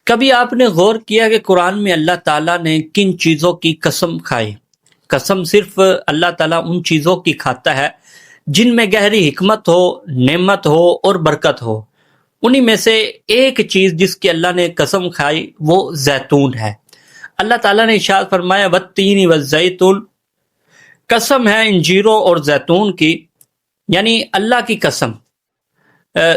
کبھی آپ نے غور کیا کہ قرآن میں اللہ تعالیٰ نے کن چیزوں کی قسم کھائی؟ قسم صرف اللہ تعالیٰ ان چیزوں کی کھاتا ہے جن میں گہری حکمت ہو، نعمت ہو اور برکت ہو۔ انہی میں سے ایک چیز جس کی اللہ نے قسم کھائی وہ زیتون ہے۔ اللہ تعالیٰ نے ارشاد فرمایا والتین والزیتون، قسم ہے انجیروں اور زیتون کی، یعنی اللہ کی قسم۔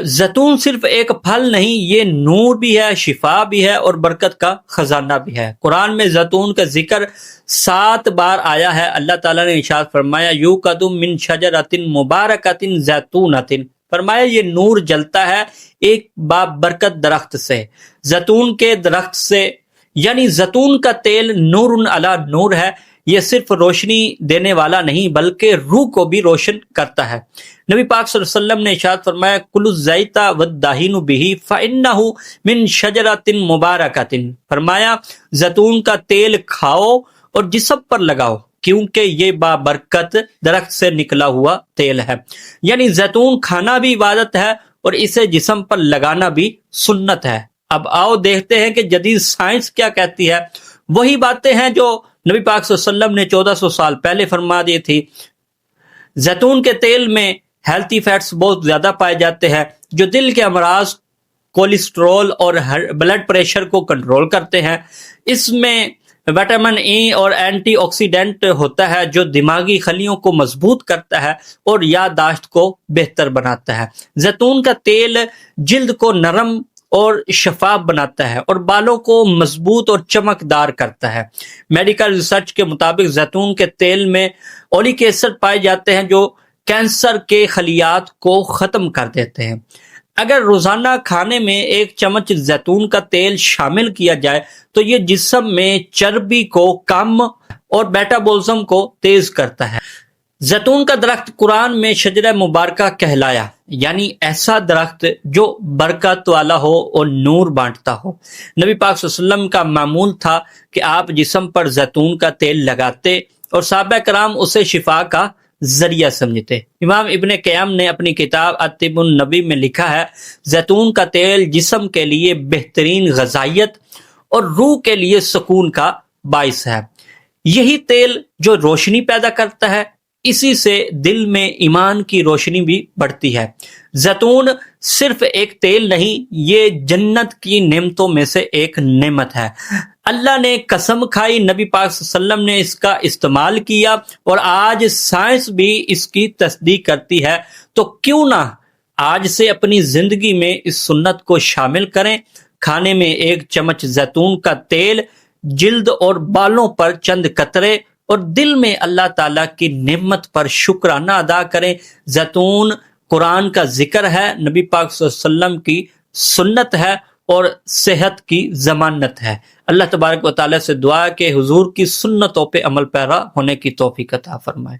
زیتون صرف ایک پھل نہیں، یہ نور بھی ہے، شفا بھی ہے اور برکت کا خزانہ بھی ہے۔ قرآن میں زیتون کا ذکر 7 بار آیا ہے۔ اللہ تعالیٰ نے ارشاد فرمایا یوقد من شجرۃ مبارکۃ زیتونۃ، فرمایا یہ نور جلتا ہے ایک بابرکت درخت سے، زیتون کے درخت سے، یعنی زیتون کا تیل نور علی نور ہے۔ یہ صرف روشنی دینے والا نہیں بلکہ روح کو بھی روشن کرتا ہے۔ نبی پاک صلی اللہ علیہ وسلم نے ارشاد فرمایا کلوا الزیت والدہنوا بہ فانہ من شجرۃ مبارکۃ، فرمایا زیتون کا تیل کھاؤ اور جسم پر لگاؤ کیونکہ یہ بابرکت درخت سے نکلا ہوا تیل ہے۔ یعنی زیتون کھانا بھی عبادت ہے اور اسے جسم پر لگانا بھی سنت ہے۔ اب آؤ دیکھتے ہیں کہ جدید سائنس کیا کہتی ہے۔ وہی باتیں ہیں جو نبی پاک صلی اللہ علیہ وسلم نے 1400 سال پہلے فرما دی تھی۔ زیتون کے تیل میں ہیلتھی فیٹس بہت زیادہ پائے جاتے ہیں جو دل کے امراض، کولیسٹرول اور بلڈ پریشر کو کنٹرول کرتے ہیں۔ اس میں وٹامن ای اور اینٹی آکسیڈنٹ ہوتا ہے جو دماغی خلیوں کو مضبوط کرتا ہے اور یادداشت کو بہتر بناتا ہے۔ زیتون کا تیل جلد کو نرم اور شفاف بناتا ہے اور بالوں کو مضبوط اور چمکدار کرتا ہے۔ میڈیکل ریسرچ کے مطابق زیتون کے تیل میں اولک ایسڈ پائے جاتے ہیں جو کینسر کے خلیات کو ختم کر دیتے ہیں۔ اگر روزانہ کھانے میں 1 چمچ زیتون کا تیل شامل کیا جائے تو یہ جسم میں چربی کو کم اور میٹابولزم کو تیز کرتا ہے۔ زیتون کا درخت قرآن میں شجرہ مبارکہ کہلایا، یعنی ایسا درخت جو برکت والا ہو اور نور بانٹتا ہو۔ نبی پاک صلی اللہ علیہ وسلم کا معمول تھا کہ آپ جسم پر زیتون کا تیل لگاتے اور صحابہ کرام اسے شفا کا ذریعہ سمجھتے۔ امام ابن قیم نے اپنی کتاب الطب النبوی میں لکھا ہے زیتون کا تیل جسم کے لیے بہترین غذائیت اور روح کے لیے سکون کا باعث ہے۔ یہی تیل جو روشنی پیدا کرتا ہے، اسی سے دل میں ایمان کی روشنی بھی بڑھتی ہے۔ زیتون صرف ایک تیل نہیں، یہ جنت کی نعمتوں میں سے ایک نعمت ہے۔ اللہ نے قسم کھائی، نبی پاک صلی اللہ علیہ وسلم نے اس کا استعمال کیا اور آج سائنس بھی اس کی تصدیق کرتی ہے، تو کیوں نہ آج سے اپنی زندگی میں اس سنت کو شامل کریں۔ کھانے میں 1 چمچ زیتون کا تیل، جلد اور بالوں پر چند قطرے اور دل میں اللہ تعالیٰ کی نعمت پر شکرانہ ادا کریں۔ زیتون قرآن کا ذکر ہے، نبی پاک صلی اللہ علیہ وسلم کی سنت ہے اور صحت کی ضمانت ہے۔ اللہ تبارک و تعالیٰ سے دعا ہے کہ حضور کی سنتوں پہ عمل پیرا ہونے کی توفیق عطا فرمائے۔